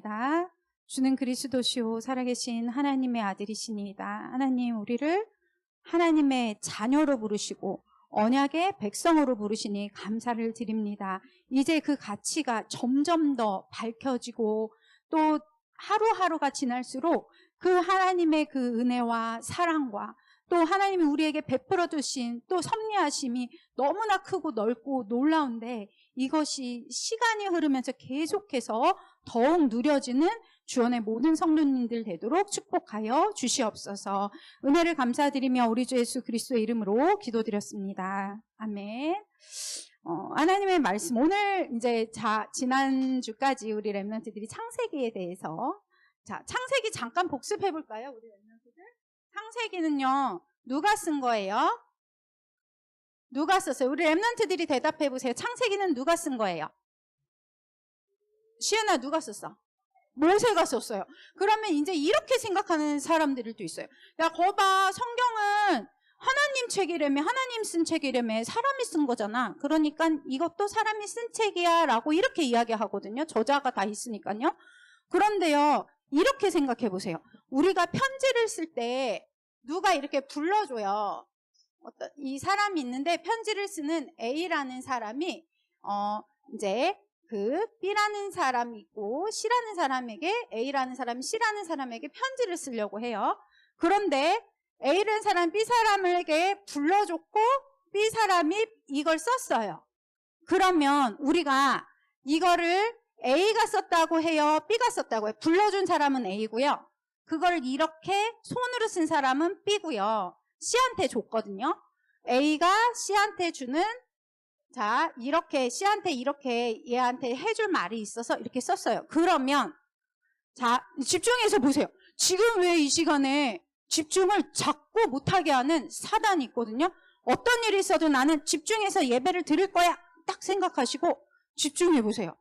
기도드립니다. 주는 그리스도시요 살아계신 하나님의 아들이시니이다. 하나님, 우리를 하나님의 자녀로 부르시고 언약의 백성으로 부르시니 감사를 드립니다. 이제 그 가치가 점점 더 밝혀지고 또 하루하루가 지날수록 그 하나님의 그 은혜와 사랑과 또 하나님이 우리에게 베풀어 주신 또 섭리하심이 너무나 크고 넓고 놀라운데, 이것이 시간이 흐르면서 계속해서 더욱 누려지는 주원의 모든 성도님들 되도록 축복하여 주시옵소서. 은혜를 감사드리며 우리 주 예수 그리스도의 이름으로 기도드렸습니다. 아멘. 하나님의 말씀, 오늘 이제 지난주까지 우리 렘넌트들이 창세기에 대해서, 창세기 잠깐 복습해 볼까요? 우리 렘넌트들. 창세기는요, 누가 쓴 거예요? 누가 썼어요? 우리 렘넌트들이 대답해 보세요. 창세기는 누가 쓴 거예요? 시은아, 누가 썼어? 모세가 썼어요. 그러면 이제 이렇게 생각하는 사람들도 있어요. 야, 거봐, 성경은 하나님 책이라며, 하나님 쓴 책이라며, 사람이 쓴 거잖아. 그러니까 이것도 사람이 쓴 책이야 라고 이렇게 이야기하거든요. 저자가 다 있으니까요. 그런데요, 이렇게 생각해 보세요. 우리가 편지를 쓸 때 누가 이렇게 불러줘요. 이 사람이 있는데 편지를 쓰는 A라는 사람이 이제 그 B라는 사람이 있고 C라는 사람에게, A라는 사람이 C라는 사람에게 편지를 쓰려고 해요. 그런데 A라는 사람 B 사람에게 불러줬고 B 사람이 이걸 썼어요. 그러면 우리가 이거를 A가 썼다고 해요? B가 썼다고 해요? 불러준 사람은 A고요. 그걸 이렇게 손으로 쓴 사람은 B고요. C한테 줬거든요. A가 C한테 주는, 이렇게 C한테 이렇게 얘한테 해줄 말이 있어서 이렇게 썼어요. 그러면 집중해서 보세요. 지금 왜 이 시간에 집중을 자꾸 못하게 하는 사단이 있거든요. 어떤 일이 있어도 나는 집중해서 예배를 드릴 거야 딱 생각하시고 집중해 보세요.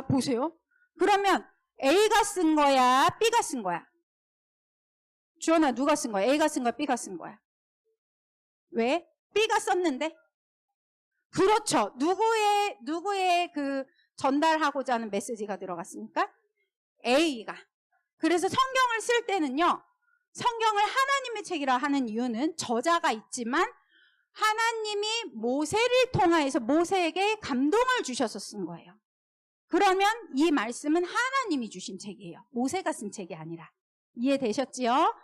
보세요. 그러면 A가 쓴 거야, B가 쓴 거야? 주원아, 누가 쓴 거야? A가 쓴 거야, B가 쓴 거야? 왜? B가 썼는데? 그렇죠. 누구의 그 전달하고자 하는 메시지가 들어갔습니까? A가. 그래서 성경을 쓸 때는요, 성경을 하나님의 책이라 하는 이유는 저자가 있지만 하나님이 모세를 통하여서 모세에게 감동을 주셔서 쓴 거예요. 그러면 이 말씀은 하나님이 주신 책이에요. 모세가 쓴 책이 아니라. 이해되셨지요?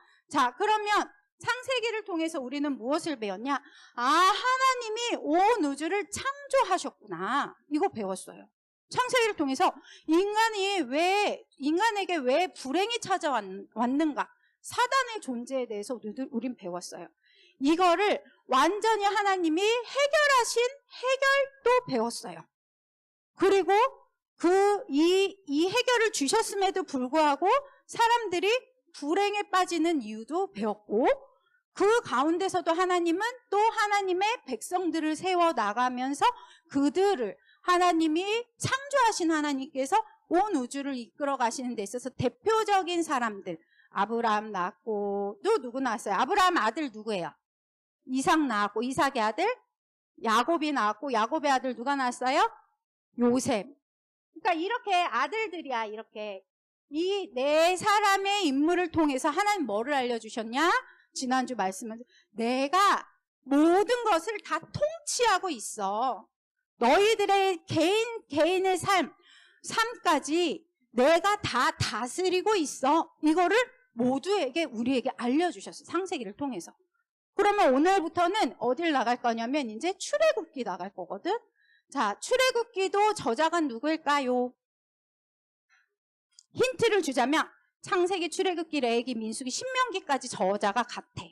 그러면 창세기를 통해서 우리는 무엇을 배웠냐? 하나님이 온 우주를 창조하셨구나. 이거 배웠어요. 창세기를 통해서 인간에게 왜 불행이 찾아왔는가? 사단의 존재에 대해서 우린 배웠어요. 이거를 완전히 하나님이 해결하신 해결도 배웠어요. 그리고 이 해결을 주셨음에도 불구하고 사람들이 불행에 빠지는 이유도 배웠고, 그 가운데서도 하나님은 또 하나님의 백성들을 세워 나가면서 그들을 하나님이 창조하신 하나님께서 온 우주를 이끌어 가시는 데 있어서 대표적인 사람들, 아브라함 낳았고, 또 누구 낳았어요? 아브라함 아들 누구예요? 이삭 낳았고, 이삭의 아들 야곱이 낳았고, 야곱의 아들 누가 낳았어요? 요셉. 그러니까 이렇게 아들들이야. 이렇게 이 네 사람의 인물을 통해서 하나님 뭐를 알려주셨냐? 지난주 말씀은 내가 모든 것을 다 통치하고 있어. 너희들의 개인의 삶까지 내가 다 다스리고 있어. 이거를 모두에게, 우리에게 알려주셨어. 창세기를 통해서. 그러면 오늘부터는 어딜 나갈 거냐면 이제 출애굽기 나갈 거거든. 출애굽기도 저자가 누구일까요? 힌트를 주자면 창세기, 출애굽기, 레위기, 민수기, 신명기까지 저자가 같아.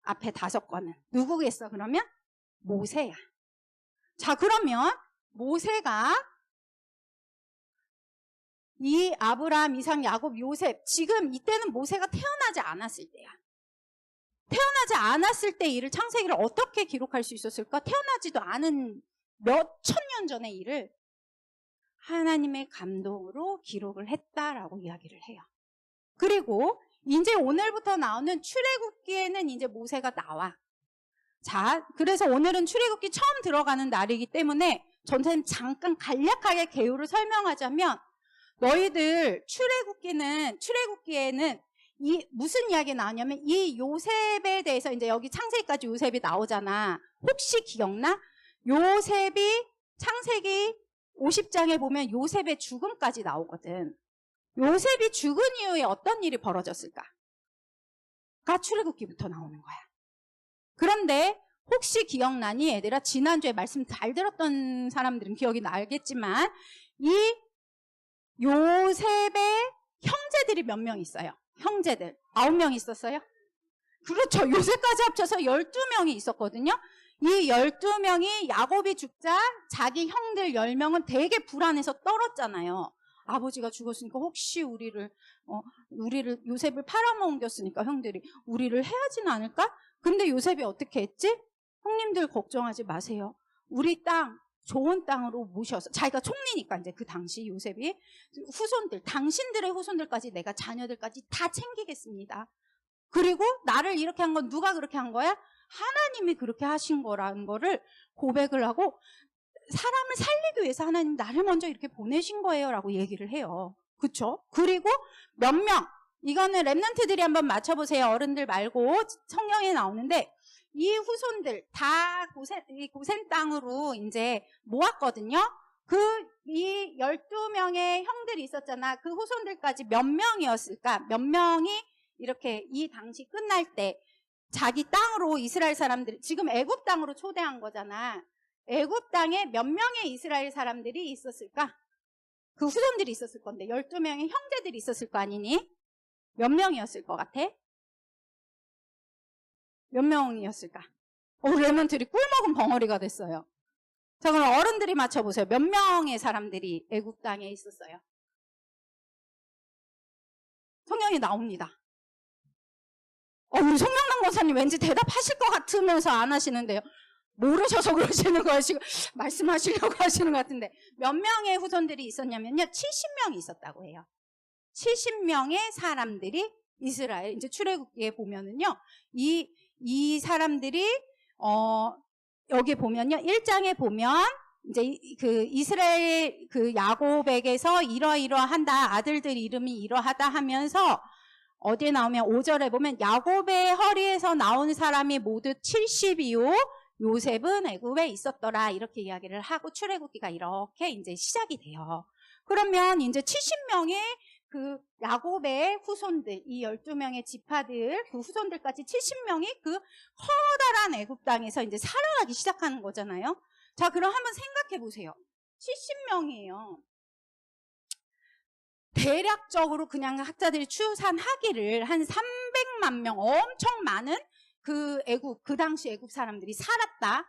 앞에 5권은. 누구겠어 그러면? 모세야. 그러면 모세가 이 아브라함, 이삭, 야곱, 요셉, 지금 이때는 모세가 태어나지 않았을 때야. 태어나지 않았을 때 일을, 창세기를 어떻게 기록할 수 있었을까? 태어나지도 않은 몇 천 년 전의 일을 하나님의 감동으로 기록을 했다라고 이야기를 해요. 그리고 이제 오늘부터 나오는 출애굽기에는 이제 모세가 나와. 그래서 오늘은 출애굽기 처음 들어가는 날이기 때문에 전체는 잠깐 간략하게 개요를 설명하자면, 너희들 출애굽기에는 이 무슨 이야기 나오냐면 이 요셉에 대해서 이제 여기 창세기까지 요셉이 나오잖아. 혹시 기억나? 요셉이 창세기 50장에 보면 요셉의 죽음까지 나오거든. 요셉이 죽은 이후에 어떤 일이 벌어졌을까? 가 출애굽기부터 나오는 거야. 그런데 혹시 기억나니? 얘들아, 지난주에 말씀 잘 들었던 사람들은 기억이 나겠지만 이 요셉의 형제들이 몇 명 있어요? 형제들 9명 있었어요? 그렇죠. 요셉까지 합쳐서 12명이 있었거든요. 이 12명이 야곱이 죽자 자기 형들 10명은 되게 불안해서 떨었잖아요. 아버지가 죽었으니까 혹시 우리를 요셉을 팔아먹겼으니까 형들이 우리를 해하지는 않을까? 근데 요셉이 어떻게 했지? 형님들 걱정하지 마세요. 우리 땅 좋은 땅으로 모셔서, 자기가 총리니까 이제 그 당시 요셉이 후손들, 당신들의 후손들까지 내가 자녀들까지 다 챙기겠습니다. 그리고 나를 이렇게 한 건 누가 그렇게 한 거야? 하나님이 그렇게 하신 거라는 거를 고백을 하고, 사람을 살리기 위해서 하나님 나를 먼저 이렇게 보내신 거예요 라고 얘기를 해요. 그쵸? 그리고 몇 명, 이거는 랩런트들이 한번 맞춰보세요. 어른들 말고 성경에 나오는데 이 후손들 다 고센 땅으로 이제 모았거든요. 이 12명의 형들이 있었잖아. 그 후손들까지 몇 명이었을까? 몇 명이 이렇게 이 당시 끝날 때 자기 땅으로 이스라엘 사람들, 지금 애굽 땅으로 초대한 거잖아. 애굽 땅에 몇 명의 이스라엘 사람들이 있었을까? 그 후손들이 있었을 건데 12명의 형제들이 있었을 거 아니니? 몇 명이었을 것 같아? 몇 명이었을까? 랩런트들이 꿀먹은 벙어리가 됐어요. 자, 그럼 어른들이 맞춰보세요. 몇 명의 사람들이 애굽 땅에 있었어요? 성경이 나옵니다. 우리 송명남 권사님 왠지 대답하실 것 같으면서 안 하시는데요. 모르셔서 그러시는 거예요. 지금 말씀하시려고 하시는 것 같은데. 몇 명의 후손들이 있었냐면요. 70명이 있었다고 해요. 70명의 사람들이 이스라엘, 이제 출애굽기에 보면은요. 이 사람들이, 여기 보면요. 1장에 보면, 이제 그 이스라엘 그 야곱에게서 이러이러한다. 아들들 이름이 이러하다 하면서 어디에 나오면 5절에 보면 야곱의 허리에서 나온 사람이 모두 70이요. 요셉은 애굽에 있었더라. 이렇게 이야기를 하고 출애굽기가 이렇게 이제 시작이 돼요. 그러면 이제 70명의 그 야곱의 후손들, 이 12명의 지파들, 그 후손들까지 70명이 그 커다란 애굽 땅에서 이제 살아가기 시작하는 거잖아요. 자, 그럼 한번 생각해 보세요. 70명이에요. 대략적으로 그냥 학자들이 추산하기를 한 300만 명, 엄청 많은 그 당시 애굽 사람들이 살았다.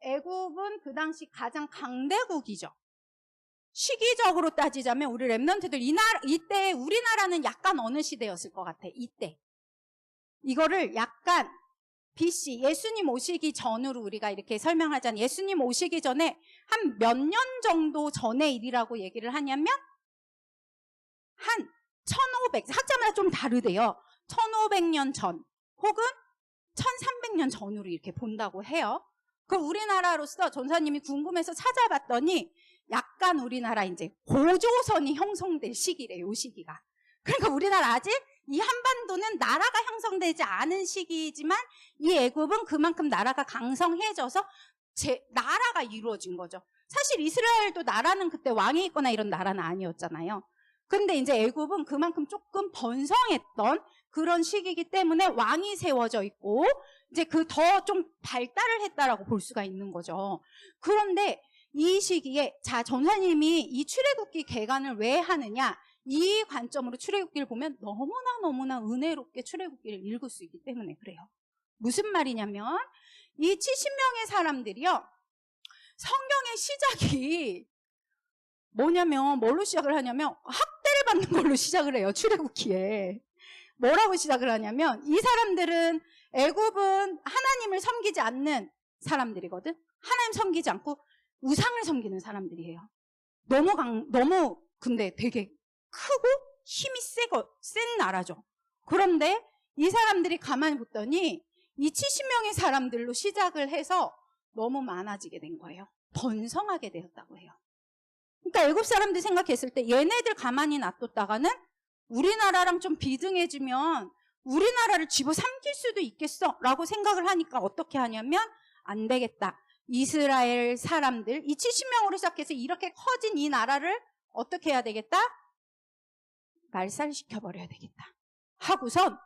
애굽은 그 당시 가장 강대국이죠. 시기적으로 따지자면 우리 랩런트들 이때 우리나라는 약간 어느 시대였을 것 같아. 이때 이거를 약간 BC 예수님 오시기 전으로 우리가 이렇게 설명하자면 예수님 오시기 전에 한 몇 년 정도 전의 일이라고 얘기를 하냐면 한 1500, 학자마다 좀 다르대요. 1500년 전 혹은 1300년 전으로 이렇게 본다고 해요. 그 우리나라로서 전사님이 궁금해서 찾아봤더니 약간 우리나라 이제 고조선이 형성될 시기래요. 이 시기가. 그러니까 우리나라 아직 이 한반도는 나라가 형성되지 않은 시기이지만 이 애굽은 그만큼 나라가 강성해져서 나라가 이루어진 거죠. 사실 이스라엘도 나라는 그때 왕이 있거나 이런 나라는 아니었잖아요. 근데 이제 애굽은 그만큼 조금 번성했던 그런 시기이기 때문에 왕이 세워져 있고 이제 그 더 좀 발달을 했다라고 볼 수가 있는 거죠. 그런데 이 시기에 자 전사님이 이 출애굽기 개관을 왜 하느냐 이 관점으로 출애굽기를 보면 너무나 은혜롭게 출애굽기를 읽을 수 있기 때문에 그래요. 무슨 말이냐면 이 70명의 사람들이요 성경의 시작이 뭐냐면 뭘로 시작을 하냐면 학대를 받는 걸로 시작을 해요. 출애굽기에 뭐라고 시작을 하냐면 이 사람들은 애굽은 하나님을 섬기지 않는 사람들이거든. 하나님 섬기지 않고 우상을 섬기는 사람들이에요. 너무 근데 되게 크고 힘이 센 나라죠. 그런데 이 사람들이 가만히 봤더니 이 70명의 사람들로 시작을 해서 너무 많아지게 된 거예요. 번성하게 되었다고 해요. 그러니까 애굽 사람들이 생각했을 때 얘네들 가만히 놔뒀다가는 우리나라랑 좀 비등해지면 우리나라를 집어삼킬 수도 있겠어 라고 생각을 하니까 어떻게 하냐면 안 되겠다. 이스라엘 사람들 이 70명으로 시작해서 이렇게 커진 이 나라를 어떻게 해야 되겠다? 말살시켜버려야 되겠다 하고선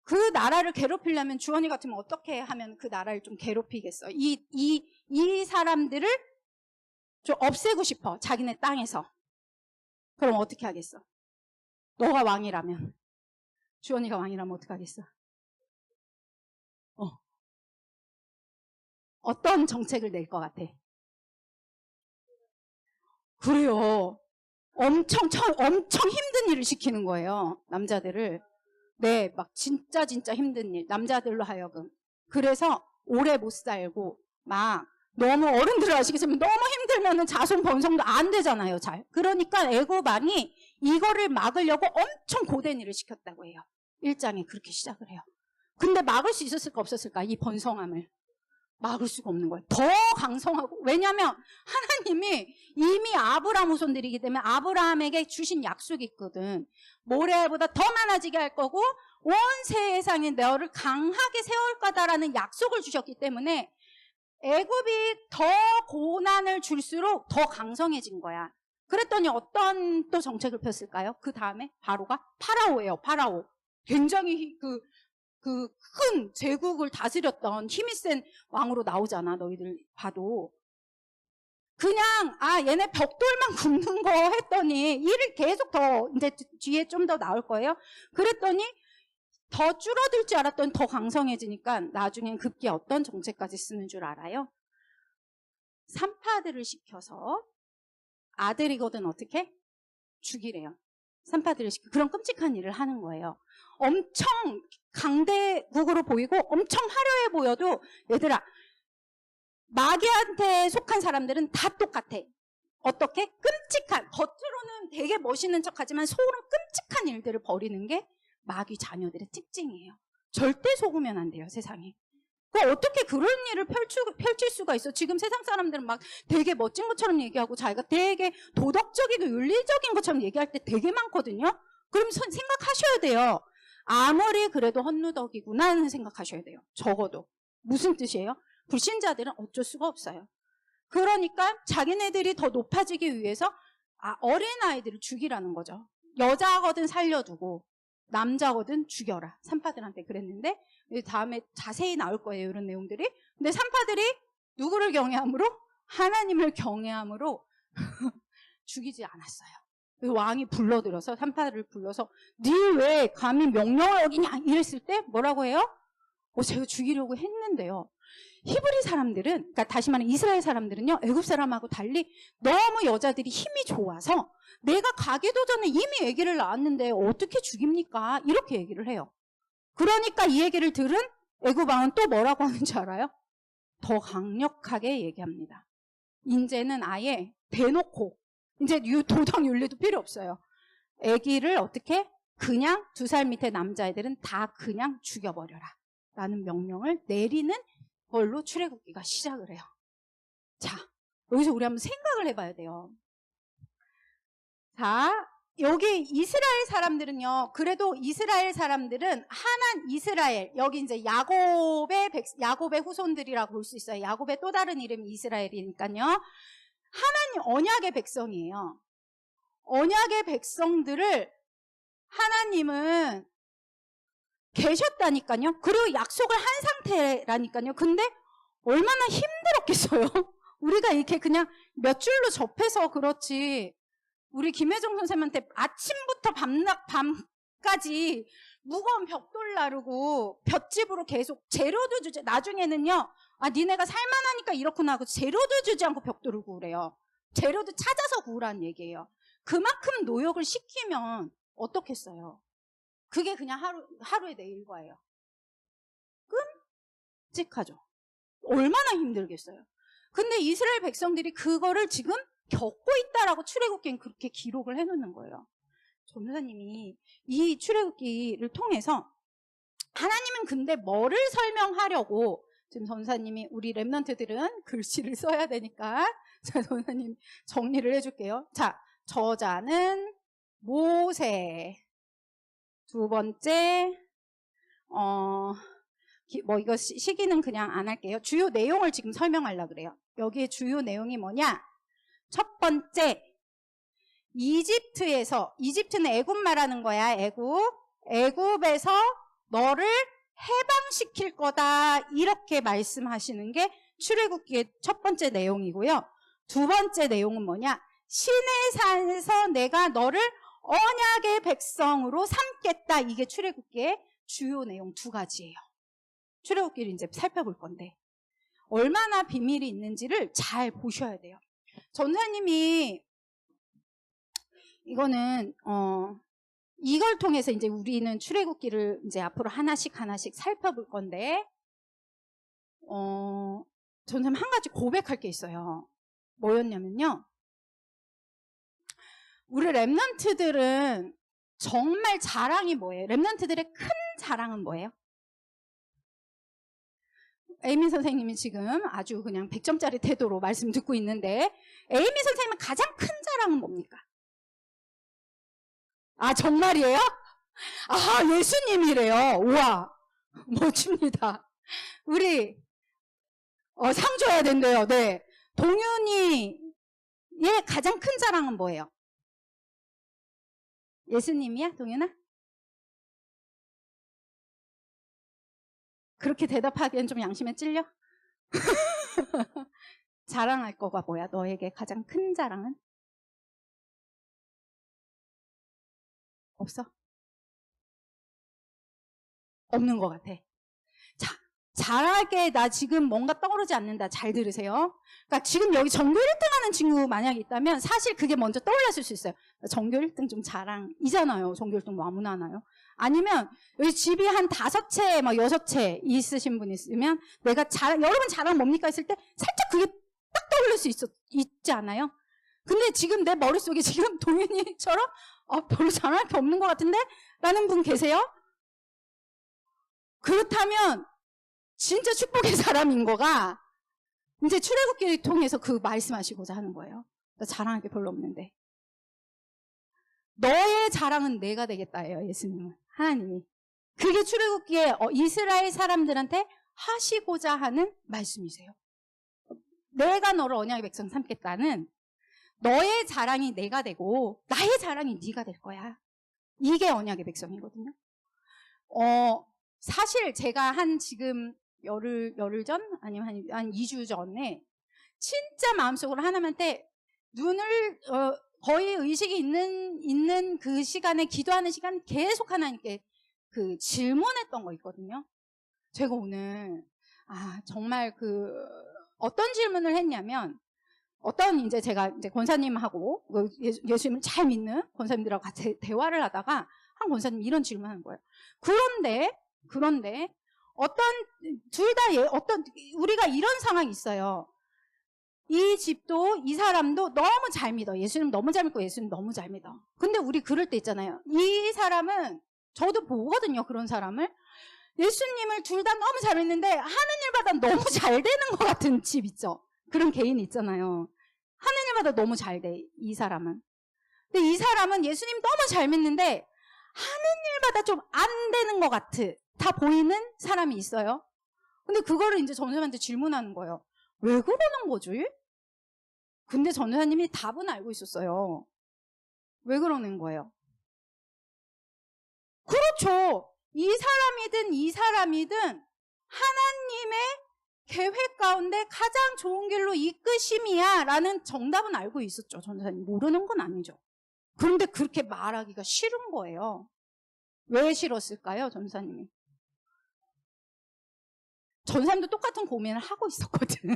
그 나라를 괴롭히려면 주원이 같으면 어떻게 하면 그 나라를 좀 괴롭히겠어? 이 사람들을 좀 없애고 싶어. 자기네 땅에서. 그럼 어떻게 하겠어? 너가 왕이라면. 주원이가 왕이라면 어떻게 하겠어? 어떤 정책을 낼 것 같아? 그래요. 엄청 힘든 일을 시키는 거예요. 남자들을. 네, 막 진짜 힘든 일. 남자들로 하여금. 그래서 오래 못 살고 막 너무 어른들을 아시겠지만 너무 힘들면은 자손 번성도 안 되잖아요, 잘. 그러니까 애굽 왕이 이거를 막으려고 엄청 고된 일을 시켰다고 해요. 1장에 그렇게 시작을 해요. 근데 막을 수 있었을까 없었을까? 이 번성함을. 막을 수가 없는 거예요. 더 강성하고. 왜냐하면 하나님이 이미 아브라함 후손들이기 때문에 아브라함에게 주신 약속이 있거든. 모래보다 더 많아지게 할 거고 온 세상에 너를 강하게 세울 거다라는 약속을 주셨기 때문에 애굽이 더 고난을 줄수록 더 강성해진 거야. 그랬더니 어떤 또 정책을 폈을까요? 그 다음에 바로가 파라오예요. 파라오. 굉장히 그 큰 제국을 다스렸던 힘이 센 왕으로 나오잖아. 너희들 봐도. 그냥 얘네 벽돌만 굽는 거 했더니 일을 계속 더 이제 뒤에 좀 더 나올 거예요. 그랬더니 더 줄어들 줄 알았더니 더 강성해지니까 나중엔 급기 어떤 정책까지 쓰는 줄 알아요? 산파들을 시켜서 아들이거든 어떻게? 죽이래요. 산파들을 시켜 그런 끔찍한 일을 하는 거예요. 엄청 강대국으로 보이고 엄청 화려해 보여도 얘들아 마귀한테 속한 사람들은 다 똑같아. 어떻게? 끔찍한 겉으로는 되게 멋있는 척하지만 속으로는 끔찍한 일들을 벌이는 게 마귀 자녀들의 특징이에요. 절대 속으면 안 돼요, 세상에. 어떻게 그런 일을 펼칠 수가 있어? 지금 세상 사람들은 막 되게 멋진 것처럼 얘기하고 자기가 되게 도덕적이고 윤리적인 것처럼 얘기할 때 되게 많거든요. 그럼 생각하셔야 돼요. 아무리 그래도 헛누덕이구나 생각하셔야 돼요. 적어도. 무슨 뜻이에요? 불신자들은 어쩔 수가 없어요. 그러니까 자기네들이 더 높아지기 위해서 어린아이들을 죽이라는 거죠. 여자거든 살려두고 남자거든 죽여라. 산파들한테 그랬는데 다음에 자세히 나올 거예요. 이런 내용들이. 근데 산파들이 누구를 경외함으로? 하나님을 경외함으로 죽이지 않았어요. 왕이 불러들여서 산파들을 불러서 네 왜 감히 명령을 어기냐 이랬을 때 뭐라고 해요? 제가 죽이려고 했는데요. 히브리 사람들은 그러니까 다시 말하면 이스라엘 사람들은요. 애굽 사람하고 달리 너무 여자들이 힘이 좋아서 내가 가기도 전에 이미 아기를 낳았는데 어떻게 죽입니까? 이렇게 얘기를 해요. 그러니까 이 얘기를 들은 애굽 왕은 또 뭐라고 하는지 알아요? 더 강력하게 얘기합니다. 이제는 아예 대놓고 이제 도덕 윤리도 필요 없어요. 아기를 어떻게? 그냥 2살 밑에 남자애들은 다 그냥 죽여버려라 라는 명령을 내리는 걸로 출애굽기가 시작을 해요. 자, 여기서 우리 한번 생각을 해봐야 돼요. 자, 여기 이스라엘 사람들은요. 그래도 이스라엘 사람들은 이스라엘 여기 이제 야곱의 후손들이라고 볼 수 있어요. 야곱의 또 다른 이름이 이스라엘이니까요. 하나님 언약의 백성이에요. 언약의 백성들을 하나님은 계셨다니까요. 그리고 약속을 한 상태라니까요. 근데 얼마나 힘들었겠어요. 우리가 이렇게 그냥 몇 줄로 접해서 그렇지. 우리 김혜정 선생님한테 아침부터 밤까지 무거운 벽돌 나르고 볏집으로 계속 재료도 주지. 나중에는요. 니네가 살만하니까 이렇구나 하고 재료도 주지 않고 벽돌을 구우래요. 재료도 찾아서 구우라는 얘기예요. 그만큼 노역을 시키면 어떻겠어요? 그게 그냥 하루의 내 일과예요. 끔찍하죠. 얼마나 힘들겠어요. 근데 이스라엘 백성들이 그거를 지금 겪고 있다라고 출애굽기는 그렇게 기록을 해놓는 거예요. 전도사님이 이 출애굽기를 통해서 하나님은 근데 뭐를 설명하려고 지금 전도사님이 우리 랩런트들은 글씨를 써야 되니까 자, 전사님 정리를 해줄게요. 자, 저자는 모세. 두 번째, 이거 시기는 그냥 안 할게요. 주요 내용을 지금 설명하려고 그래요. 여기에 주요 내용이 뭐냐? 첫 번째, 이집트는 애굽 말하는 거야, 애굽에서 너를 해방시킬 거다. 이렇게 말씀하시는 게 출애굽기의 첫 번째 내용이고요. 두 번째 내용은 뭐냐? 시내산에서 내가 너를 언약의 백성으로 삼겠다. 이게 출애굽기의 주요 내용 두 가지예요. 출애굽기를 이제 살펴볼 건데 얼마나 비밀이 있는지를 잘 보셔야 돼요. 전사님이 이거는 이걸 통해서 이제 우리는 출애굽기를 이제 앞으로 하나씩 살펴볼 건데 전사님 한 가지 고백할 게 있어요. 뭐였냐면요. 우리 랩런트들은 정말 자랑이 뭐예요? 랩런트들의 큰 자랑은 뭐예요? 에이미 선생님이 지금 아주 그냥 100점짜리 태도로 말씀 듣고 있는데 에이미 선생님은 가장 큰 자랑은 뭡니까? 아, 정말이에요? 아, 예수님이래요. 우와, 멋집니다. 우리 상 줘야 된대요. 네. 동윤이의 가장 큰 자랑은 뭐예요? 예수님이야, 동윤아? 그렇게 대답하기엔 좀 양심에 찔려? 자랑할 거가 뭐야? 너에게 가장 큰 자랑은? 없어? 없는 것 같아. 자, 자랑할게. 나 지금 뭔가 떠오르지 않는다. 잘 들으세요. 그러니까 지금 여기 전교 1등 하는 친구 만약에 있다면 사실 그게 먼저 떠올랐을 수 있어요. 전교 1등 좀 자랑이잖아요. 전교 1등 뭐 아무나 하나요? 아니면 여기 집이 한 5채, 6채 있으신 분 있으면 내가 여러분 자랑 뭡니까 했을 때 살짝 그게 딱 떠올릴 수 있지 않아요? 근데 지금 내 머릿속에 지금 동윤이처럼 별로 자랑할 게 없는 것 같은데? 라는 분 계세요? 그렇다면 진짜 축복의 사람인 거가 이제 출애굽기를 통해서 그 말씀하시고자 하는 거예요. 나 자랑할 게 별로 없는데. 너의 자랑은 내가 되겠다예요, 예수님은. 하나님이. 그게 출애굽기에 이스라엘 사람들한테 하시고자 하는 말씀이세요. 내가 너를 언약의 백성 삼겠다는 너의 자랑이 내가 되고 나의 자랑이 네가 될 거야. 이게 언약의 백성이거든요. 사실 제가 지금 열흘 전? 아니면 한 2주 전에 진짜 마음속으로 하나님한테 눈을 거의 의식이 있는 그 시간에 기도하는 시간 계속 하나님께 그 질문했던 거 있거든요. 제가 오늘 정말 어떤 질문을 했냐면 이제 제가 이제 권사님하고 예수님을 잘 믿는 권사님들하고 같이 대화를 하다가 한 권사님이 이런 질문을 한 거예요. 그런데 우리가 이런 상황이 있어요. 이 집도 이 사람도 너무 잘 믿어. 예수님 너무 잘 믿고 예수님 너무 잘 믿어. 근데 우리 그럴 때 있잖아요. 이 사람은 저도 보거든요. 그런 사람을. 예수님을 둘 다 너무 잘 믿는데 하는 일마다 너무 잘 되는 것 같은 집 있죠. 그런 개인 있잖아요. 하는 일마다 너무 잘 돼. 이 사람은. 근데 이 사람은 예수님 너무 잘 믿는데 하는 일마다 좀 안 되는 것 다 보이는 사람이 있어요. 근데 그거를 이제 전도사님한테 질문하는 거예요. 왜 그러는 거지? 근데 전도사님이 답은 알고 있었어요. 왜 그러는 거예요? 그렇죠. 이 사람이든 하나님의 계획 가운데 가장 좋은 길로 이끄심이야 라는 정답은 알고 있었죠. 전도사님 모르는 건 아니죠. 그런데 그렇게 말하기가 싫은 거예요. 왜 싫었을까요? 전도사님이. 전사님도 똑같은 고민을 하고 있었거든.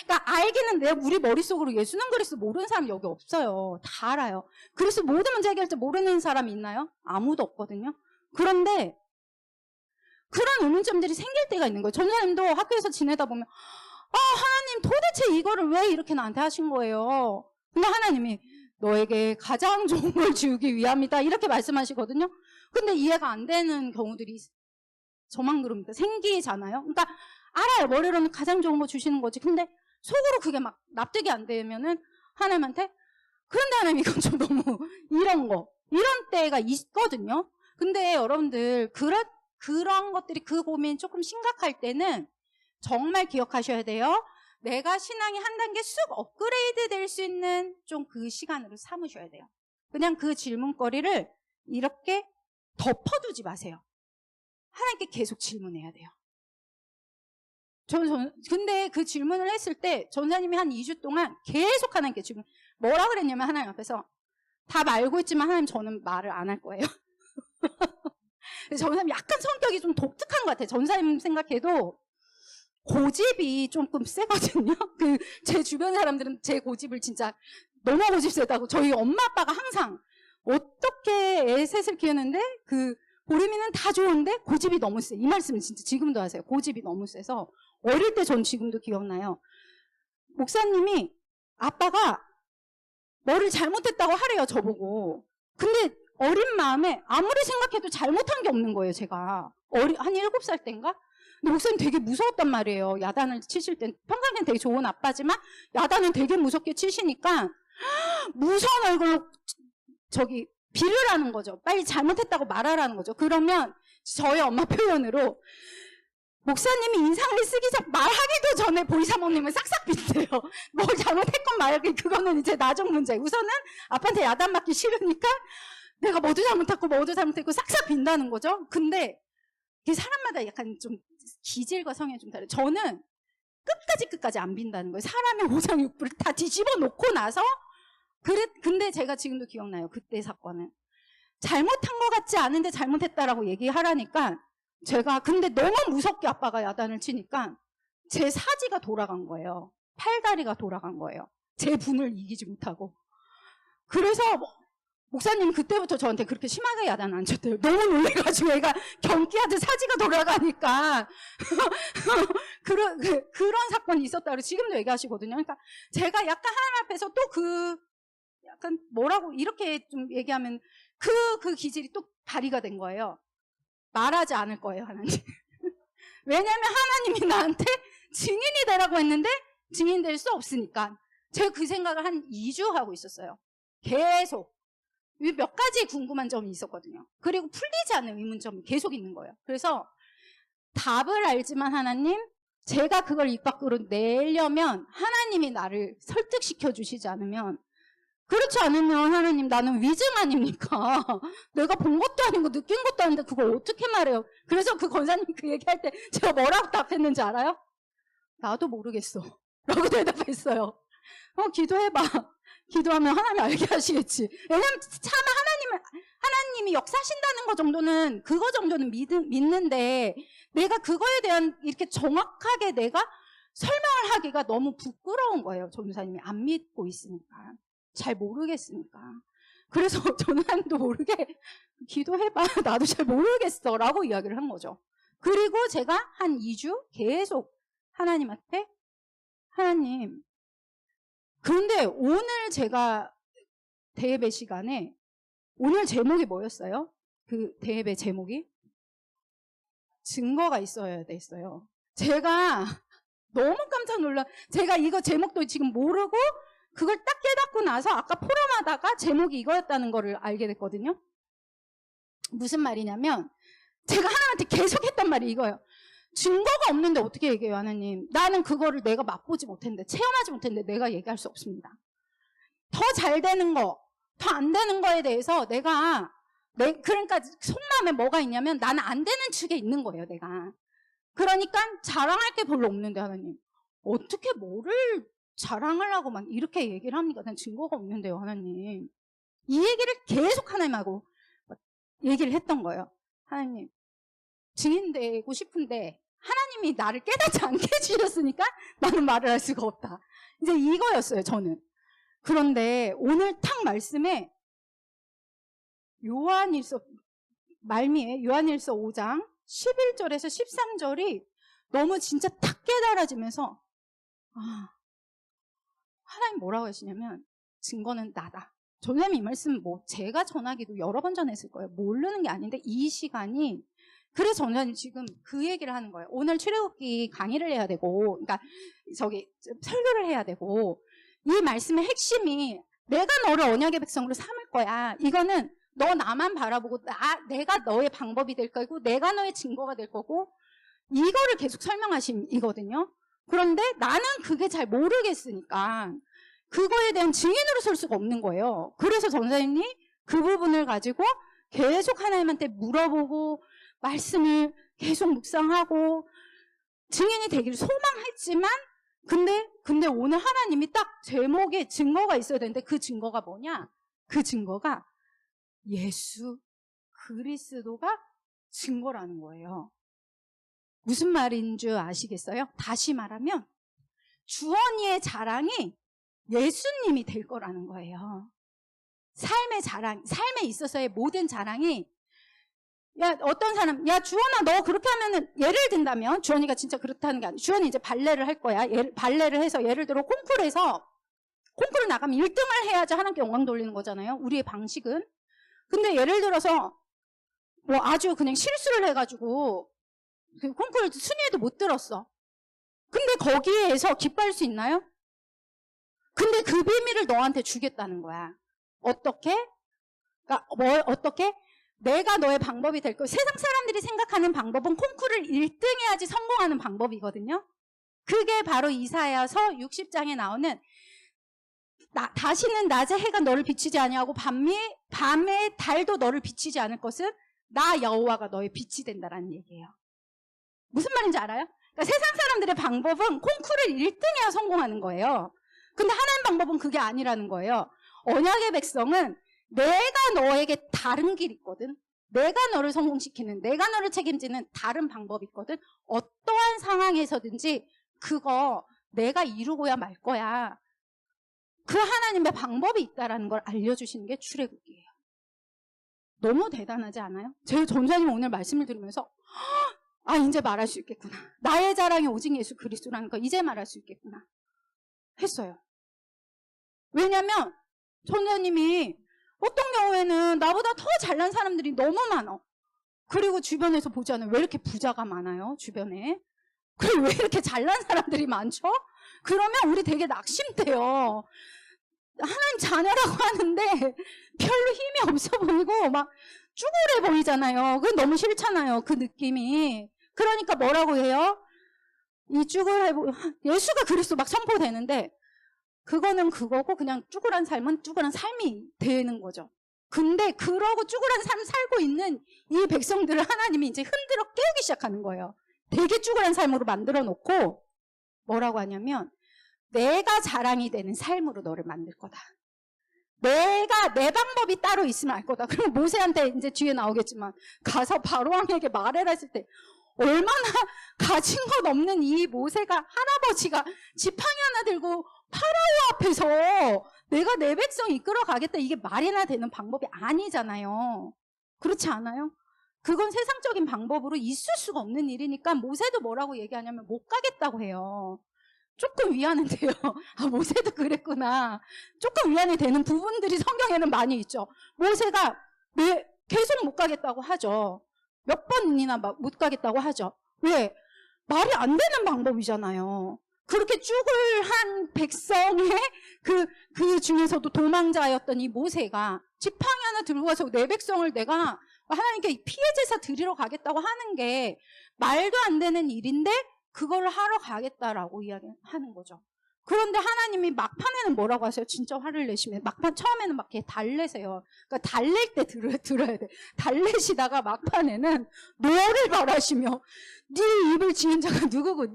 그러니까 알기는 우리 머릿속으로 예수는 그리스도 모르는 사람 여기 없어요. 다 알아요. 그래서 모든 문제 해결할 때 모르는 사람이 있나요? 아무도 없거든요. 그런데 그런 의문점들이 생길 때가 있는 거예요. 전사님도 학교에서 지내다 보면 하나님 도대체 이거를 왜 이렇게 나한테 하신 거예요? 근데 하나님이 너에게 가장 좋은 걸 주기 위함이다 이렇게 말씀하시거든요. 근데 이해가 안 되는 경우들이 저만 그럽니다. 생기잖아요. 그러니까 알아요. 머리로는 가장 좋은 거 주시는 거지. 근데 속으로 그게 막 납득이 안 되면은 하나님한테, 그런데 하나님 이건 좀 너무 이런 때가 있거든요. 근데 여러분들 그런 것들이, 그 고민 조금 심각할 때는 정말 기억하셔야 돼요. 내가 신앙이 한 단계 쑥 업그레이드 될 수 있는 좀 그 시간으로 삼으셔야 돼요. 그냥 그 질문거리를 이렇게 덮어두지 마세요. 하나님께 계속 질문해야 돼요. 근데 그 질문을 했을 때 전사님이 한 2주 동안 계속 하나님께 질문, 뭐라 그랬냐면 하나님 앞에서 답 알고 있지만 하나님 저는 말을 안 할 거예요. 전사님 약간 성격이 좀 독특한 것 같아요. 전사님 생각해도 고집이 조금 세거든요. 제 주변 사람들은 제 고집을 진짜 너무 고집 세다고, 저희 엄마 아빠가 항상 어떻게 애 셋을 키우는데 보림이는 다 좋은데 고집이 너무 세. 이 말씀은 진짜 지금도 하세요. 고집이 너무 세서 어릴 때 전 지금도 기억나요. 목사님이 아빠가 뭐를 잘못했다고 하래요, 저보고. 근데 어린 마음에 아무리 생각해도 잘못한 게 없는 거예요, 제가. 한 7살 때인가? 근데 목사님 되게 무서웠단 말이에요. 야단을 치실 땐. 평상시엔 되게 좋은 아빠지만 야단은 되게 무섭게 치시니까 무서운 얼굴로 비를 하는 거죠. 빨리 잘못했다고 말하라는 거죠. 그러면 저희 엄마 표현으로 목사님이 인상을 쓰기 전, 말하기도 전에 보이사모님은 싹싹 빈대요. 뭘 잘못했건 말건 그거는 이제 나중 문제. 우선은 아빠한테 야단 맞기 싫으니까 내가 뭐도 잘못했고 싹싹 빈다는 거죠. 근데 이게 사람마다 약간 좀 기질과 성향이 좀 다르요. 저는 끝까지 안 빈다는 거예요. 사람의 오장육부를 다 뒤집어 놓고 나서 근데 제가 지금도 기억나요. 그때 사건은. 잘못한 것 같지 않은데 잘못했다라고 얘기하라니까 제가, 근데 너무 무섭게 아빠가 야단을 치니까 제 사지가 돌아간 거예요. 팔다리가 돌아간 거예요. 제 분을 이기지 못하고. 그래서 목사님 그때부터 저한테 그렇게 심하게 야단 안 쳤대요. 너무 놀래가지고 애가 경기하듯 사지가 돌아가니까. 그런 사건이 있었다고 지금도 얘기하시거든요. 그러니까 제가 약간 하나님 앞에서 또 약간 뭐라고 이렇게 좀 얘기하면 그 기질이 또 발휘가 된 거예요. 말하지 않을 거예요, 하나님. 왜냐면 하나님이 나한테 증인이 되라고 했는데 증인 될 수 없으니까. 제가 그 생각을 한 2주 하고 있었어요. 계속. 몇 가지 궁금한 점이 있었거든요. 그리고 풀리지 않는 의문점이 계속 있는 거예요. 그래서 답을 알지만 하나님, 제가 그걸 입 밖으로 내려면 하나님이 나를 설득시켜 주시지 않으면, 그렇지 않으면 하나님 나는 위증 아닙니까? 내가 본 것도 아니고 느낀 것도 아닌데 그걸 어떻게 말해요? 그래서 그 권사님 그 얘기할 때 제가 뭐라고 답했는지 알아요? 나도 모르겠어 라고 대답했어요. 기도해봐. 기도하면 하나님이 알게 하시겠지. 왜냐면 차마 하나님이 역사하신다는 거 정도는, 그거 정도는 믿는데 내가 그거에 대한 이렇게 정확하게 내가 설명을 하기가 너무 부끄러운 거예요. 전도사님이 안 믿고 있으니까. 잘 모르겠으니까. 그래서 전도사님도 모르게 기도해봐. 나도 잘 모르겠어 라고 이야기를 한 거죠. 그리고 제가 한 2주 계속 하나님한테, 하나님, 그런데 오늘 제가 대예배 시간에 오늘 제목이 뭐였어요? 그 대예배 제목이? 증거가 있어야 됐어요. 제가 너무 깜짝 놀라. 제가 이거 제목도 지금 모르고 그걸 딱 깨닫고 나서 아까 포럼하다가 제목이 이거였다는 거를 알게 됐거든요. 무슨 말이냐면 제가 하나님한테 계속 했던 말이 이거예요. 증거가 없는데 어떻게 얘기해요, 하나님? 나는 그거를 내가 맛보지 못했는데, 체험하지 못했는데 내가 얘기할 수 없습니다. 더 잘 되는 거, 더 안 되는 거에 대해서 그러니까 속마음에 뭐가 있냐면 나는 안 되는 측에 있는 거예요, 내가. 그러니까 자랑할 게 별로 없는데 하나님, 어떻게 뭐를 자랑하려고 막 이렇게 얘기를 합니까? 난 증거가 없는데요, 하나님. 이 얘기를 계속 하나님하고 얘기를 했던 거예요. 하나님, 증인되고 싶은데 하나님이 나를 깨닫지 않게 해주셨으니까 나는 말을 할 수가 없다. 이제 이거였어요, 저는. 그런데 오늘 탁 말씀에 말미에 요한일서 5장 11절에서 13절이 너무 진짜 탁 깨달아지면서, 하나님 뭐라고 하시냐면 증거는 나다. 전사님 이 말씀 제가 전하기도 여러 번 전했을 거예요. 모르는 게 아닌데 이 시간이 그래서 저는 지금 그 얘기를 하는 거예요. 오늘 출애굽기 강의를 해야 되고, 그러니까 설교를 해야 되고, 이 말씀의 핵심이 내가 너를 언약의 백성으로 삼을 거야. 이거는 너 나만 바라보고 내가 너의 방법이 될 거고, 내가 너의 증거가 될 거고, 이거를 계속 설명하심이거든요. 그런데 나는 그게 잘 모르겠으니까 그거에 대한 증인으로 설 수가 없는 거예요. 그래서 전사님이 그 부분을 가지고 계속 하나님한테 물어보고 말씀을 계속 묵상하고 증인이 되기를 소망했지만 근데 오늘 하나님이 딱 제목에 증거가 있어야 되는데 그 증거가 뭐냐? 그 증거가 예수 그리스도가 증거라는 거예요. 무슨 말인 줄 아시겠어요? 다시 말하면 주원이의 자랑이 예수님이 될 거라는 거예요. 삶의 자랑, 삶에 있어서의 모든 자랑이 어떤 사람, 주원아 너 그렇게 하면은 예를 든다면 주원이가 진짜 그렇다는 게 아니에요. 주원이 이제 발레를 할 거야. 발레를 해서 예를 들어 콩쿠르 나가면 1등을 해야지 하나님께 영광 돌리는 거잖아요. 우리의 방식은. 근데 예를 들어서 뭐 아주 그냥 실수를 해가지고 그 콩쿠르 순위에도 못 들었어. 근데 거기에서 기뻐할 수 있나요? 근데 그 비밀을 너한테 주겠다는 거야. 어떻게? 그러니까 어떻게? 내가 너의 방법이 될 거야. 세상 사람들이 생각하는 방법은 콩쿠르를 1등 해야지 성공하는 방법이거든요. 그게 바로 이사야서 60장에 나오는 다시는 낮에 해가 너를 비치지 아니하고 밤에 달도 너를 비치지 않을 것은 나 여호와가 너의 빛이 된다라는 얘기예요. 무슨 말인지 알아요? 그러니까 세상 사람들의 방법은 콩쿠르를 1등해야 성공하는 거예요. 근데 하나님 방법은 그게 아니라는 거예요. 언약의 백성은 내가 너에게 다른 길이 있거든. 내가 너를 성공시키는, 내가 너를 책임지는 다른 방법이 있거든. 어떠한 상황에서든지 그거 내가 이루고야 말 거야. 그 하나님의 방법이 있다라는 걸 알려주시는 게 출애굽기예요. 너무 대단하지 않아요? 제 전사님 오늘 말씀을 들으면서 이제 말할 수 있겠구나. 나의 자랑이 오직 예수 그리스도라는 거 이제 말할 수 있겠구나 했어요. 왜냐면 전사님이 어떤 경우에는 나보다 더 잘난 사람들이 너무 많아. 그리고 주변에서 보자면 왜 이렇게 부자가 많아요? 주변에. 그리고 왜 이렇게 잘난 사람들이 많죠? 그러면 우리 되게 낙심돼요. 하나님 자녀라고 하는데 별로 힘이 없어 보이고 막 쭈그레 보이잖아요. 그건 너무 싫잖아요. 그 느낌이. 그러니까 뭐라고 해요? 이 예수가 그리스도 막 선포되는데 그거는 그거고 그냥 쭈그란 삶은 쭈그란 삶이 되는 거죠. 근데 그러고 쭈그란 삶 살고 있는 이 백성들을 하나님이 이제 흔들어 깨우기 시작하는 거예요. 되게 쭈그란 삶으로 만들어 놓고 뭐라고 하냐면 내가 자랑이 되는 삶으로 너를 만들 거다. 내 방법이 따로 있으면 알 거다. 그럼 모세한테 이제 뒤에 나오겠지만 가서 바로왕에게 말해라 했을 때 얼마나 가진 것 없는 이 모세가 할아버지가 지팡이 하나 들고 파라오 앞에서 내가 내 백성 이끌어 가겠다 이게 말이나 되는 방법이 아니잖아요. 그렇지 않아요? 그건 세상적인 방법으로 있을 수가 없는 일이니까 모세도 뭐라고 얘기하냐면 못 가겠다고 해요. 조금 위안은 돼요. 모세도 그랬구나. 조금 위안이 되는 부분들이 성경에는 많이 있죠. 모세가 계속 못 가겠다고 하죠. 몇 번이나 못 가겠다고 하죠. 왜? 말이 안 되는 방법이잖아요. 그렇게 쭈글한 백성의 그 중에서도 도망자였던 이 모세가 지팡이 하나 들고 가서 내 백성을 내가 하나님께 피해 제사 드리러 가겠다고 하는 게 말도 안 되는 일인데 그걸 하러 가겠다라고 이야기하는 거죠. 그런데 하나님이 막판에는 뭐라고 하세요? 진짜 화를 내시면 막판 처음에는 막 이렇게 달래세요. 그러니까 달랠 때 들어야 돼. 달래시다가 막판에는 너를 바라시며 네 입을 지은 자가 누구고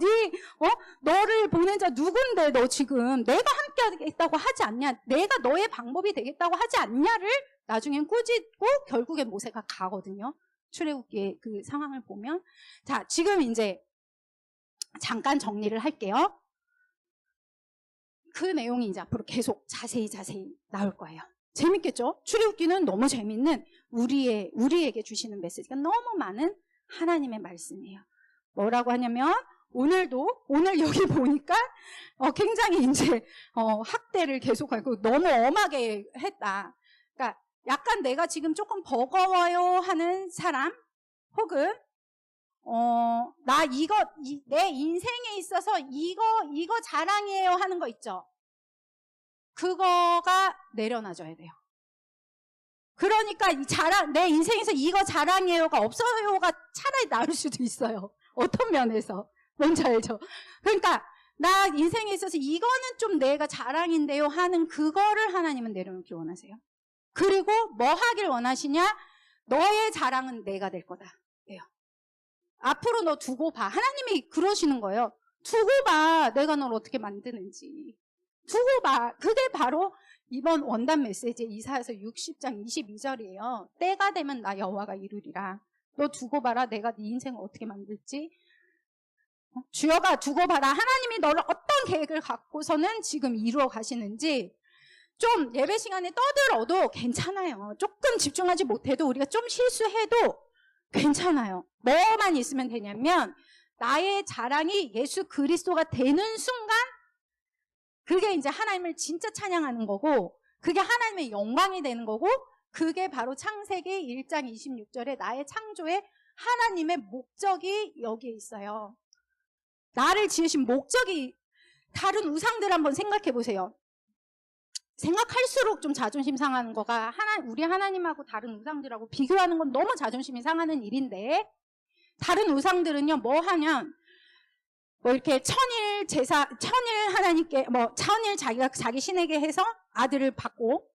너를 보낸 자 누군데 너 지금 내가 함께 하겠다고 하지 않냐? 내가 너의 방법이 되겠다고 하지 않냐를 나중엔 꾸짖고 결국엔 모세가 가거든요. 출애굽기의 그 상황을 보면 자 지금 이제 잠깐 정리를 할게요. 그 내용이 이제 앞으로 계속 자세히 나올 거예요. 재밌겠죠? 출애굽기는 너무 재밌는 우리에게 주시는 메시지가 너무 많은 하나님의 말씀이에요. 뭐라고 하냐면 오늘 여기 보니까 굉장히 이제 학대를 계속하고 너무 엄하게 했다. 그러니까 약간 내가 지금 조금 버거워요 하는 사람 혹은 나 내 인생에 있어서 이거 자랑이에요 하는 거 있죠. 그거가 내려놔줘야 돼요. 그러니까 내 인생에서 이거 자랑이에요가 없어요가 차라리 나을 수도 있어요. 어떤 면에서. 뭔지 알죠? 그러니까 나 인생에 있어서 이거는 좀 내가 자랑인데요 하는 그거를 하나님은 내려놓기 원하세요. 그리고 뭐 하길 원하시냐? 너의 자랑은 내가 될 거다. 예요. 앞으로 너 두고 봐. 하나님이 그러시는 거예요. 두고 봐. 내가 널 어떻게 만드는지. 두고 봐. 그게 바로 이번 원단 메시지 이사야서 60장 22절이에요. 때가 되면 나 여호와가 이루리라. 너 두고 봐라. 내가 네 인생을 어떻게 만들지? 주여가 두고 봐라. 하나님이 너를 어떤 계획을 갖고서는 지금 이루어 가시는지. 좀 예배 시간에 떠들어도 괜찮아요. 조금 집중하지 못해도 우리가 좀 실수해도 괜찮아요. 뭐만 있으면 되냐면 나의 자랑이 예수 그리스도가 되는 순간 그게 이제 하나님을 진짜 찬양하는 거고 그게 하나님의 영광이 되는 거고 그게 바로 창세기 1장 26절에 나의 창조에 하나님의 목적이 여기에 있어요. 나를 지으신 목적이 다른 우상들 한번 생각해 보세요. 생각할수록 좀 자존심 상하는 거가 우리 하나님하고 다른 우상들하고 비교하는 건 너무 자존심이 상하는 일인데 다른 우상들은요 뭐 하냐 뭐 이렇게 천일 하나님께 천일 자기 신에게 해서 아들을 받고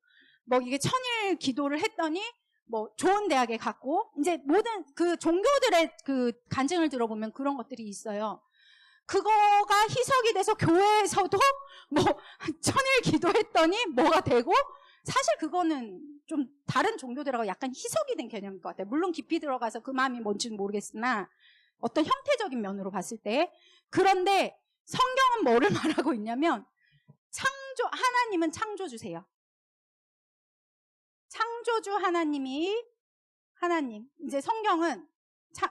뭐 이게 천일 기도를 했더니 뭐 좋은 대학에 갔고 이제 모든 그 종교들의 그 간증을 들어보면 그런 것들이 있어요. 그거가 희석이 돼서 교회에서도 뭐 천일 기도했더니 뭐가 되고 사실 그거는 좀 다른 종교들하고 약간 희석이 된 개념일 것 같아요. 물론 깊이 들어가서 그 마음이 뭔지는 모르겠으나 어떤 형태적인 면으로 봤을 때 그런데 성경은 뭐를 말하고 있냐면 하나님은 창조주세요. 창조주 하나님 이제 성경은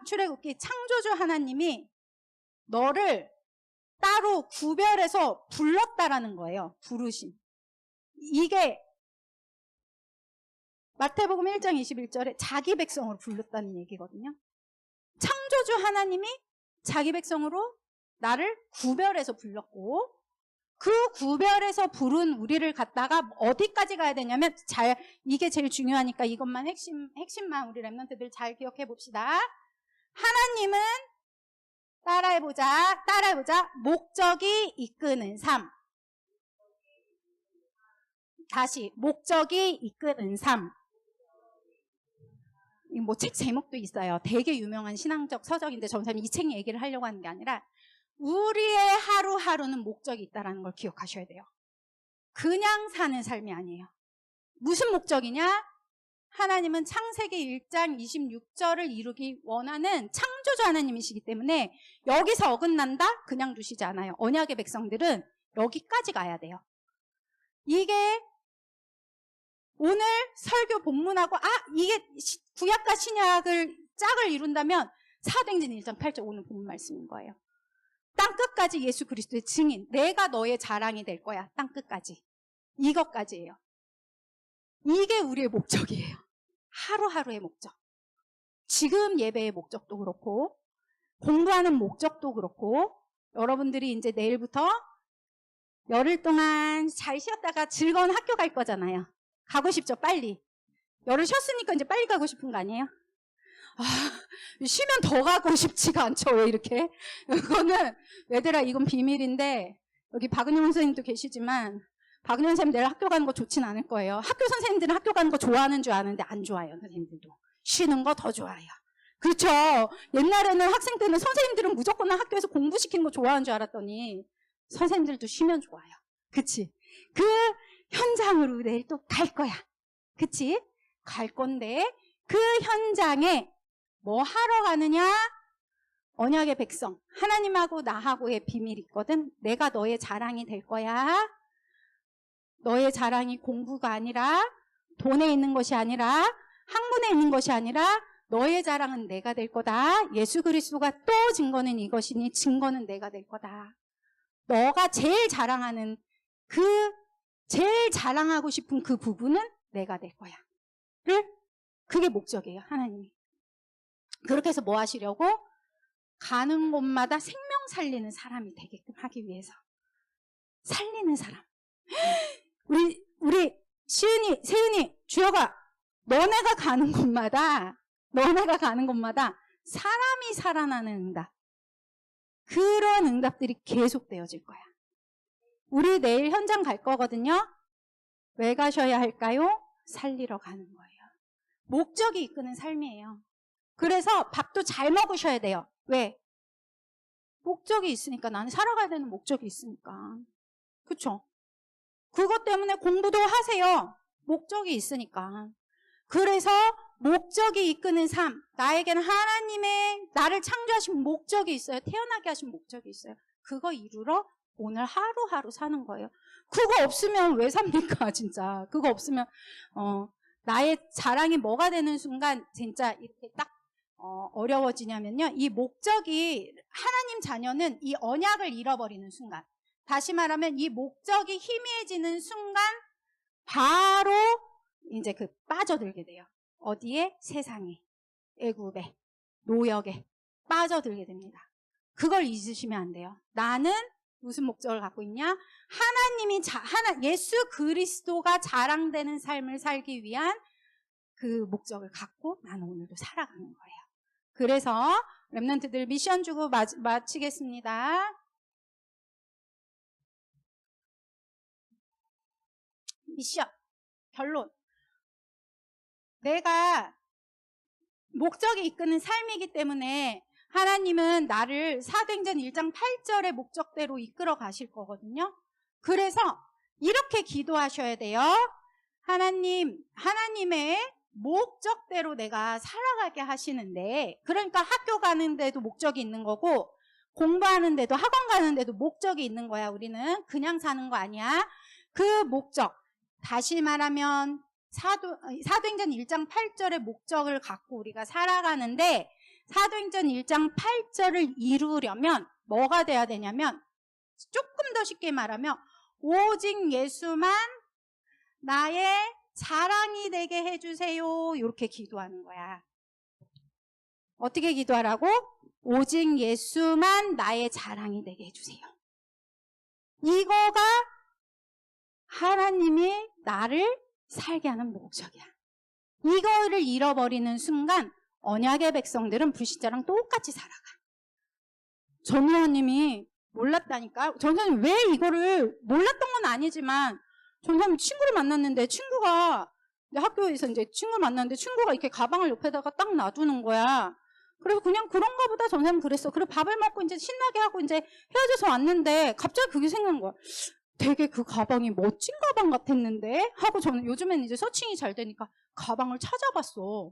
출애굽기 창조주 하나님이 너를 따로 구별해서 불렀다라는 거예요. 부르심. 이게 마태복음 1장 21절에 자기 백성으로 불렀다는 얘기거든요. 창조주 하나님이 자기 백성으로 나를 구별해서 불렀고 그 구별해서 부른 우리를 갖다가 어디까지 가야 되냐면 이게 제일 중요하니까 이것만 핵심만 우리 랩런트들 잘 기억해 봅시다. 하나님은 따라해보자. 목적이 이끄는 삶. 다시 목적이 이끄는 삶. 뭐 책 제목도 있어요. 되게 유명한 신앙적 서적인데 전사님 이 책 얘기를 하려고 하는 게 아니라 우리의 하루하루는 목적이 있다는 걸 기억하셔야 돼요. 그냥 사는 삶이 아니에요. 무슨 목적이냐? 하나님은 창세기 1장 26절을 이루기 원하는 창조주 하나님이시기 때문에 여기서 어긋난다? 그냥 두시지 않아요. 언약의 백성들은 여기까지 가야 돼요. 이게 오늘 설교 본문하고 이게 구약과 신약을 짝을 이룬다면 사도행전 1장 8절 오늘 본문 말씀인 거예요. 땅끝까지 예수 그리스도의 증인, 내가 너의 자랑이 될 거야. 땅끝까지. 이것까지예요. 이게 우리의 목적이에요. 하루하루의 목적. 지금 예배의 목적도 그렇고 공부하는 목적도 그렇고 여러분들이 이제 내일부터 열흘 동안 잘 쉬었다가 즐거운 학교 갈 거잖아요. 가고 싶죠, 빨리. 열흘 쉬었으니까 이제 빨리 가고 싶은 거 아니에요? 쉬면 더 가고 싶지가 않죠. 왜 이렇게? 이거는 얘들아 이건 비밀인데 여기 박은영 선생님도 계시지만 박은영 선생님 내일 학교 가는 거 좋진 않을 거예요. 학교 선생님들은 학교 가는 거 좋아하는 줄 아는데 안 좋아해요. 선생님들도. 쉬는 거 더 좋아해요. 그렇죠. 옛날에는 학생 때는 선생님들은 무조건 학교에서 공부시키는 거 좋아하는 줄 알았더니 선생님들도 쉬면 좋아요. 그치? 그 현장으로 내일 또 갈 거야. 그치? 갈 건데 그 현장에 뭐 하러 가느냐? 언약의 백성, 하나님하고 나하고의 비밀이 있거든. 내가 너의 자랑이 될 거야. 너의 자랑이 공부가 아니라 돈에 있는 것이 아니라 학문에 있는 것이 아니라 너의 자랑은 내가 될 거다. 예수 그리스도가 또 증거는 이것이니 증거는 내가 될 거다. 너가 제일 자랑하는 제일 자랑하고 싶은 그 부분은 내가 될 거야. 그게 목적이에요. 하나님이. 그렇게 해서 뭐 하시려고? 가는 곳마다 생명 살리는 사람이 되게끔 하기 위해서. 살리는 사람. 우리 세윤이, 주혁아, 너네가 가는 곳마다 사람이 살아나는 응답. 그런 응답들이 계속되어질 거야. 우리 내일 현장 갈 거거든요. 왜 가셔야 할까요? 살리러 가는 거예요. 목적이 이끄는 삶이에요. 그래서 밥도 잘 먹으셔야 돼요. 왜? 목적이 있으니까. 나는 살아가야 되는 목적이 있으니까. 그쵸? 그것 때문에 공부도 하세요. 목적이 있으니까. 그래서 목적이 이끄는 삶. 나에게는 하나님의 나를 창조하신 목적이 있어요. 태어나게 하신 목적이 있어요. 그거 이루러 오늘 하루하루 사는 거예요. 그거 없으면 왜 삽니까, 진짜. 그거 없으면 나의 자랑이 뭐가 되는 순간 진짜 이렇게 딱 어려워지냐면요. 이 목적이, 하나님 자녀는 이 언약을 잃어버리는 순간, 다시 말하면 이 목적이 희미해지는 순간 바로 이제 빠져들게 돼요. 어디에? 세상에, 애굽에, 노역에 빠져들게 됩니다. 그걸 잊으시면 안 돼요. 나는 무슨 목적을 갖고 있냐? 예수 그리스도가 자랑되는 삶을 살기 위한 그 목적을 갖고 나는 오늘도 살아가는 거예요. 그래서 렘넌트들 미션 주고 마치겠습니다. 미션, 결론. 내가 목적이 이끄는 삶이기 때문에 하나님은 나를 사도행전 1장 8절의 목적대로 이끌어 가실 거거든요. 그래서 이렇게 기도하셔야 돼요. 하나님의 목적대로 내가 살아가게 하시는데, 그러니까 학교 가는데도 목적이 있는 거고, 공부하는데도, 학원 가는데도 목적이 있는 거야. 우리는 그냥 사는 거 아니야. 그 목적, 다시 말하면 사도행전 1장 8절의 목적을 갖고 우리가 살아가는데, 사도행전 1장 8절을 이루려면 뭐가 돼야 되냐면, 조금 더 쉽게 말하면 오직 예수만 나의 자랑이 되게 해주세요. 이렇게 기도하는 거야. 어떻게 기도하라고? 오직 예수만 나의 자랑이 되게 해주세요. 이거가 하나님이 나를 살게 하는 목적이야. 이거를 잃어버리는 순간 언약의 백성들은 불신자랑 똑같이 살아가. 전우환님이 몰랐다니까. 전우환님 왜 이거를 몰랐던 건 아니지만, 전우환님 친구를 만났는데 친구가 학교에서 이제 친구를 만났는데 친구가 이렇게 가방을 옆에다가 딱 놔두는 거야. 그래서 그냥 그런가 보다 전우환님 그랬어. 그리고 밥을 먹고 이제 신나게 하고 이제 헤어져서 왔는데 갑자기 그게 생각난 거야. 되게 그 가방이 멋진 가방 같았는데 하고, 저는 요즘에는 이제 서칭이 잘 되니까 가방을 찾아봤어.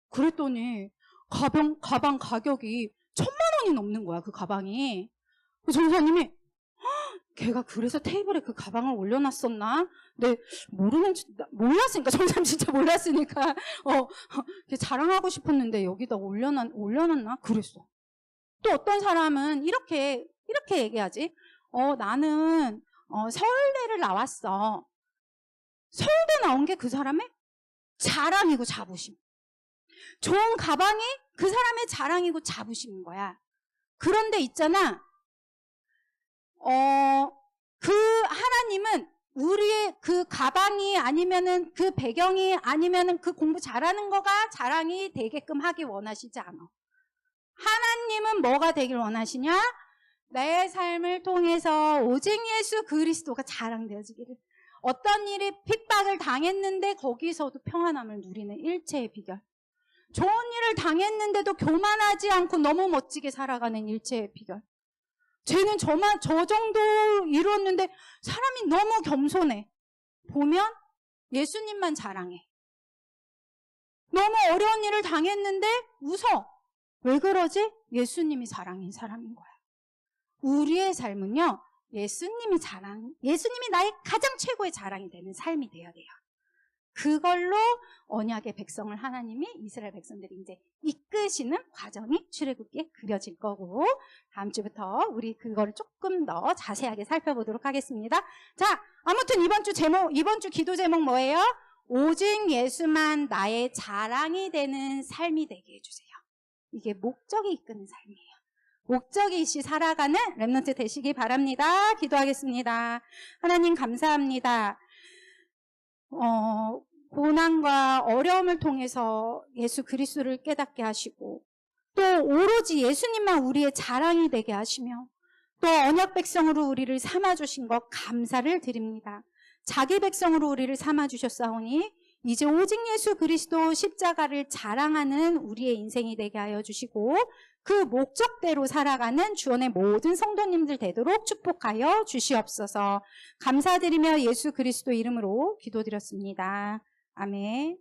그랬더니 가방 가격이 1,000만 원이 넘는 거야, 그 가방이. 그 전사님이 걔가 그래서 테이블에 그 가방을 올려놨었나? 네, 몰랐으니까, 전사님 진짜 몰랐으니까 자랑하고 싶었는데 여기다 올려놨나? 그랬어. 또 어떤 사람은 이렇게 얘기하지. 나는 서울대를 나왔어. 서울대 나온 게 그 사람의 자랑이고 자부심. 좋은 가방이 그 사람의 자랑이고 자부심인 거야. 그런데 있잖아, 그 하나님은 우리의 그 가방이 아니면은 그 배경이 아니면은 그 공부 잘하는 거가 자랑이 되게끔 하기 원하시지 않아. 하나님은 뭐가 되길 원하시냐? 내 삶을 통해서 오직 예수 그리스도가 자랑되어지기를. 어떤 일이 핍박을 당했는데 거기서도 평안함을 누리는 일체의 비결. 좋은 일을 당했는데도 교만하지 않고 너무 멋지게 살아가는 일체의 비결. 쟤는 저 정도 이뤘는데 사람이 너무 겸손해. 보면 예수님만 자랑해. 너무 어려운 일을 당했는데 웃어. 왜 그러지? 예수님이 자랑인 사람인 거야. 우리의 삶은요, 예수님이 나의 가장 최고의 자랑이 되는 삶이 되어야 돼요. 그걸로 언약의 백성을 하나님이, 이스라엘 백성들이 이제 이끄시는 과정이 출애굽기에 그려질 거고, 다음 주부터 우리 그거를 조금 더 자세하게 살펴보도록 하겠습니다. 자, 아무튼 이번 주 기도 제목 뭐예요? 오직 예수만 나의 자랑이 되는 삶이 되게 해주세요. 이게 목적이 이끄는 삶이에요. 목적이 있이 살아가는 렘넌트 되시기 바랍니다. 기도하겠습니다. 하나님 감사합니다. 고난과 어려움을 통해서 예수 그리스도를 깨닫게 하시고 또 오로지 예수님만 우리의 자랑이 되게 하시며 또 언약 백성으로 우리를 삼아주신 것 감사를 드립니다. 자기 백성으로 우리를 삼아주셨사오니 이제 오직 예수 그리스도 십자가를 자랑하는 우리의 인생이 되게 하여 주시고 그 목적대로 살아가는 주원의 모든 성도님들 되도록 축복하여 주시옵소서. 감사드리며 예수 그리스도 이름으로 기도드렸습니다. 아멘.